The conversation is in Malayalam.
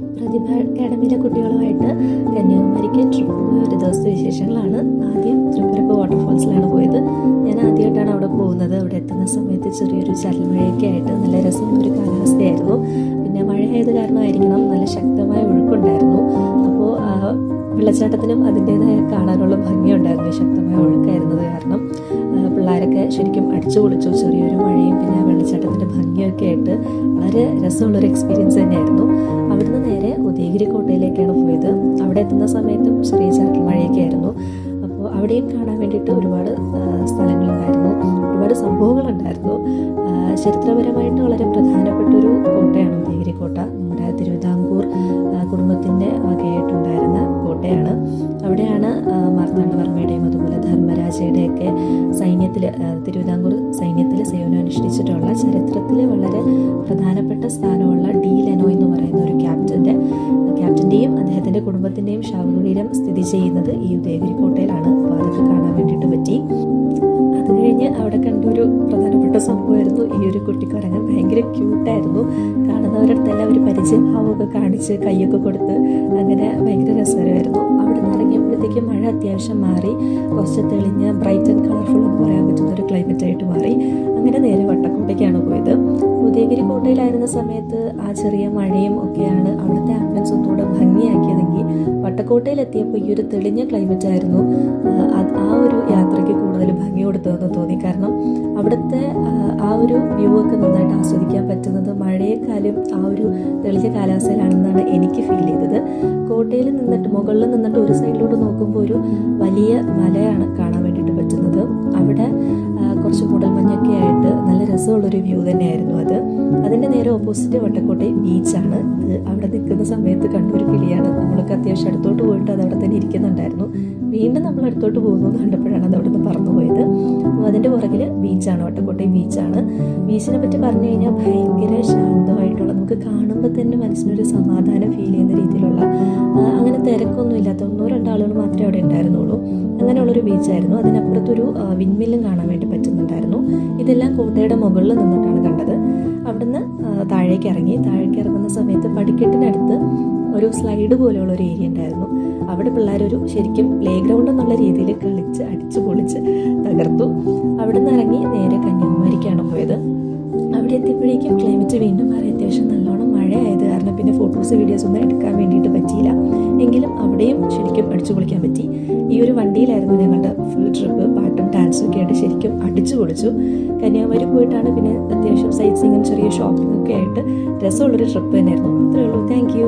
പ്രതിഭ അക്കാഡമിയിലെ കുട്ടികളുമായിട്ട് കന്യാകുമാരിക്ക് ട്രിപ്പ് പോയ ഒരു ദിവസത്തെ വിശേഷങ്ങളാണ്. ആദ്യം തൃപ്പരപ്പ് വാട്ടർഫാൾസിലാണ് പോയത്. ഞാൻ ആദ്യമായിട്ടാണ് അവിടെ പോകുന്നത്. അവിടെ എത്തുന്ന സമയത്ത് ചെറിയൊരു ചരൽമഴയൊക്കെ ആയിട്ട് നല്ല രസമുള്ളൊരു കാലാവസ്ഥയായിരുന്നു. പിന്നെ മഴയായത് കാരണമായിരിക്കണം നല്ല ശക്തമായ ഒഴുക്കുണ്ടായിരുന്നു. അപ്പോൾ വെള്ളച്ചാട്ടത്തിനും അതിൻ്റേതായ കാണാനുള്ള ഭംഗിയുണ്ടായിരുന്നു. ശക്തമായ ഒഴുക്കായിരുന്നത് കാരണം പിള്ളേരൊക്കെ ശരിക്കും അടിച്ചു പൊളിച്ചു. ചെറിയൊരു മഴയും പിന്നെ വെള്ളച്ചാട്ടത്തിൻ്റെ ഭംഗിയൊക്കെ ആയിട്ട് വളരെ രസമുള്ളൊരു എക്സ്പീരിയൻസ് തന്നെയായിരുന്നു. അവിടുന്ന് നേരെ ഉദയഗിരി കോട്ടയിലേക്കാണ് പോയത്. അവിടെ എത്തുന്ന സമയത്തും ചെറിയ ചാറ്റൽ മഴയൊക്കെ ആയിരുന്നു. അപ്പോൾ അവിടെയും കാണാൻ വേണ്ടിയിട്ട് ഒരുപാട് സ്ഥലങ്ങളുണ്ടായിരുന്നു, ഒരുപാട് സംഭവങ്ങളുണ്ടായിരുന്നു. ചരിത്രപരമായിട്ട് വളരെ പ്രധാനപ്പെട്ടൊരു കോട്ടയാണ് ഉദയഗിരി കോട്ട. നമ്മുടെ തിരുവിതാംകൂർ കുടുംബത്തിൻ്റെ വകയായിട്ടുണ്ടായിരുന്ന കോട്ടയാണ്. അവിടെയാണ് മാർത്താണ്ഡവർമ്മയുടെയും അതുപോലെ ധർമ്മരാജയുടെയൊക്കെ സൈന്യത്തിൽ, തിരുവിതാംകൂർ സൈന്യത്തിൽ സേവനമനുഷ്ഠിച്ചിട്ടുള്ള ചരിത്രത്തിൽ വളരെ പ്രധാനപ്പെട്ട സ്ഥാനമുള്ള ഡി ലെനോയ് എന്ന് പറയുന്ന ഒരു ക്യാപ്റ്റൻ്റെയും അദ്ദേഹത്തിൻ്റെ കുടുംബത്തിൻ്റെയും ശവകുടീരം സ്ഥിതി ചെയ്യുന്നത് ഈ ഉദയഗിരി കോട്ടയിലാണ്. അപ്പോൾ അതൊക്കെ കാണാൻ വേണ്ടിയിട്ട് പറ്റി. അത് കഴിഞ്ഞ് അവിടെ കണ്ടൊരു പ്രധാനപ്പെട്ട സംഭവമായിരുന്നു ഈ ഒരു കുട്ടിക്കുരങ്ങൻ. ഭയങ്കര ക്യൂട്ടായിരുന്നു. കാണുന്നവരടുത്തെല്ലാം ഒരു പരിചയഭാവമൊക്കെ കാണിച്ച് കൈയൊക്കെ കൊടുത്ത് അങ്ങനെ ഭയങ്കര രസകരമായിരുന്നു. അവിടെ നിന്ന് ഇറങ്ങിയപ്പോഴത്തേക്കും മഴ അത്യാവശ്യം മാറി, കുറച്ച് തെളിഞ്ഞ ബ്രൈറ്റ് ആൻഡ് കളർഫുൾ എന്ന് പറയാൻ പറ്റുന്ന ഒരു ക്ലൈമറ്റായിട്ട് മാറി. അങ്ങനെ നേരെ വട്ടക്കോട്ടയ്ക്കാണ് പോയത്. ഉദയഗിരി കോട്ടയിലായിരുന്ന സമയത്ത് ആ ചെറിയ മഴയും ഒക്കെയാണ് അവിടുത്തെ ആംബിയൻസ് ഒന്നുകൂടെ ഭംഗിയാക്കിയതെങ്കിൽ വട്ടക്കോട്ടയിലെത്തിയപ്പോൾ ഈ ഒരു തെളിഞ്ഞ ക്ലൈമറ്റ് ആയിരുന്നു ആ ഒരു യാത്രയ്ക്ക് കൂടുതൽ ഭംഗി കൊടുത്തതെന്ന് തോന്നി. കാരണം അവിടുത്തെ ആ ഒരു വ്യൂ ഒക്കെ നന്നായിട്ട് ആസ്വദിക്കാൻ പറ്റുന്നത് മഴയെക്കാളും ആ ഒരു തെളിഞ്ഞ കാലാവസ്ഥയിലാണെന്നാണ് എനിക്ക് ഫീൽ ചെയ്തത്. കോട്ടയിൽ നിന്നിട്ട് മുകളിൽ നിന്നിട്ട് ഒരു സൈഡിലോട്ട് നോക്കുമ്പോൾ ഒരു വലിയ മലയാണ് കാണാൻ വേണ്ടിയിട്ട് പറ്റുന്നത്. അവിടെ കുറച്ച് മൂടൽമഞ്ഞൊക്കെ ആയിട്ട് നല്ല രസമുള്ളൊരു വ്യൂ തന്നെയായിരുന്നു അത്. അതിൻ്റെ നേരെ ഓപ്പോസിറ്റ് വട്ടക്കോട്ടയിൽ ബീച്ചാണ്. അത് അവിടെ നിൽക്കുന്ന സമയത്ത് കണ്ടൊരു കിളിയാണ്. നമ്മളൊക്കെ അത്യാവശ്യം അടുത്തോട്ട് പോയിട്ട് അത് അവിടെ തന്നെ ഇരിക്കുന്നുണ്ടായിരുന്നു. വീണ്ടും നമ്മൾ അടുത്തോട്ട് പോകുന്നു എന്ന് കണ്ടപ്പോഴാണ് അത് അവിടെ നിന്ന് പറന്നു പോയത്. അപ്പോൾ അതിൻ്റെ പുറകിൽ ബീച്ചാണ്, വട്ടക്കോട്ടയിൽ ബീച്ചാണ്. ബീച്ചിനെ പറ്റി പറഞ്ഞു കഴിഞ്ഞാൽ ഭയങ്കര ശാന്തമായിട്ടുള്ള, നമുക്ക് കാണുമ്പോൾ തന്നെ മനസ്സിനൊരു സമാധാനം ഫീൽ ചെയ്യുന്ന രീതിയിലുള്ള, അങ്ങനെ തിരക്കൊന്നും ഇല്ലാത്ത 1-2 ആളുകൾ മാത്രമേ അവിടെ ഉണ്ടായിരുന്നുള്ളൂ. അങ്ങനെയുള്ളൊരു ബീച്ചായിരുന്നു. അതിനപ്പുറത്തൊരു വിൻമില്ലും കാണാൻ വേണ്ടി പറ്റുന്നുണ്ടായിരുന്നു. ഇതെല്ലാം കോട്ടയുടെ മുകളിൽ നിന്നിട്ടാണ് കണ്ടത്. അവിടുന്ന് താഴേക്ക് ഇറങ്ങുന്ന സമയത്ത് പടിക്കെട്ടിനടുത്ത് ഒരു സ്ലൈഡ് പോലെയുള്ള ഒരു ഏരിയ ഉണ്ടായിരുന്നു. അവിടെ പിള്ളേരൊരു ശരിക്കും പ്ലേ ഗ്രൗണ്ട് എന്നുള്ള രീതിയിൽ കളിച്ച് അടിച്ചു പൊളിച്ച് തകർത്തു. അവിടെ നിന്ന് ഇറങ്ങി നേരെ കന്യാകുമാരിക്കാണ് പോയത്. അവിടെ എത്തിയപ്പോഴേക്കും ക്ലൈമറ്റ് വീണ്ടും മാറി. അത്യാവശ്യം നല്ലോണം മഴയായത് കാരണം പിന്നെ ഫോട്ടോസ് വീഡിയോസ് ഒന്നും എടുക്കാൻ വേണ്ടിയിട്ട് പറ്റിയില്ല. എങ്കിലും അവിടെയും ശരിക്കും അടിച്ചു പൊളിക്കാൻ പറ്റി. ഈ ഒരു വണ്ടിയിലായിരുന്നു ഞങ്ങളുടെ ഫുൾ ട്രിപ്പ്. പാട്ടും ഡാൻസും ഒക്കെ ആയിട്ട് ശരിക്കും അടിച്ചു പൊളിച്ചു. കന്യാകുമാരി പോയിട്ടാണ് പിന്നെ അത്യാവശ്യം സൈറ്റ് സീയിങ്ങും ചെറിയ ഷോപ്പിംഗ് ഒക്കെ ആയിട്ട് രസമുള്ളൊരു ട്രിപ്പ് തന്നെയായിരുന്നു. അത്രയേ ഉള്ളൂ. Thank you.